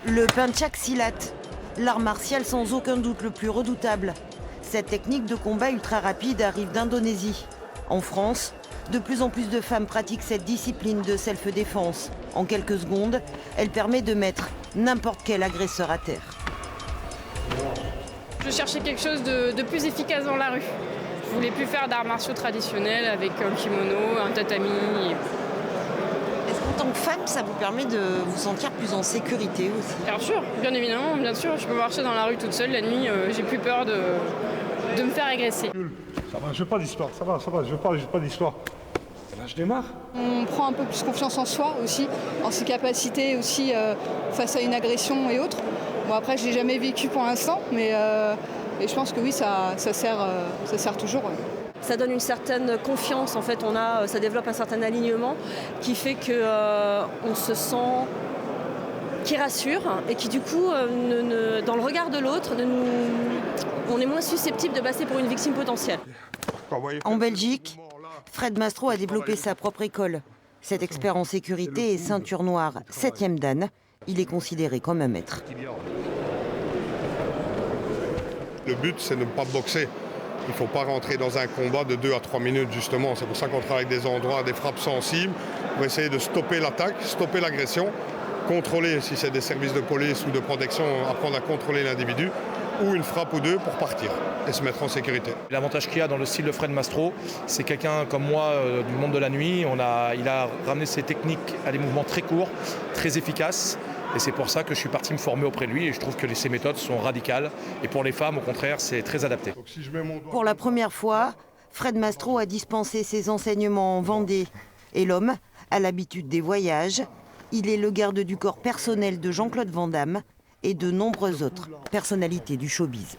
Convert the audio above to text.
Le Pencak Silat, l'art martial sans aucun doute le plus redoutable. Cette technique de combat ultra rapide arrive d'Indonésie. En France, de plus en plus de femmes pratiquent cette discipline de self-défense. En quelques secondes, elle permet de mettre n'importe quel agresseur à terre. Je cherchais quelque chose de plus efficace dans la rue. Je voulais plus faire d'arts martiaux traditionnels avec un kimono, un tatami. Est-ce qu'en tant que femme, ça vous permet de vous sentir plus en sécurité aussi? Bien sûr, bien évidemment, bien sûr. Je peux marcher dans la rue toute seule la nuit, j'ai plus peur de me faire agresser. Ça va, je veux pas d'histoire, ça va, je veux pas d'histoire. Là, je démarre. On prend un peu plus confiance en soi aussi, en ses capacités aussi face à une agression et autres. Bon, après, je l'ai jamais vécu pour l'instant, mais je pense que oui, ça sert toujours. Ouais. Ça donne une certaine confiance, en fait, ça développe un certain alignement qui fait qu'on se sent, qui rassure et qui du coup, dans le regard de l'autre, on est moins susceptible de passer pour une victime potentielle. En Belgique, Fred Mastro a développé sa propre école. Cet expert en sécurité est ceinture noire 7e dan. Il est considéré comme un maître. Le but, c'est de ne pas boxer. Il ne faut pas rentrer dans un combat de 2 à 3 minutes, justement. C'est pour ça qu'on travaille avec des endroits, des frappes sensibles, pour essayer de stopper l'attaque, stopper l'agression, contrôler, si c'est des services de police ou de protection, apprendre à contrôler l'individu, ou une frappe ou deux pour partir et se mettre en sécurité. L'avantage qu'il y a dans le style de Fred Mastro, c'est quelqu'un comme moi du monde de la nuit. Il a ramené ses techniques à des mouvements très courts, très efficaces. Et c'est pour ça que je suis parti me former auprès de lui et je trouve que ses méthodes sont radicales. Et pour les femmes, au contraire, c'est très adapté. Pour la première fois, Fred Mastro a dispensé ses enseignements en Vendée. Et l'homme a l'habitude des voyages. Il est le garde du corps personnel de Jean-Claude Van Damme et de nombreuses autres personnalités du showbiz.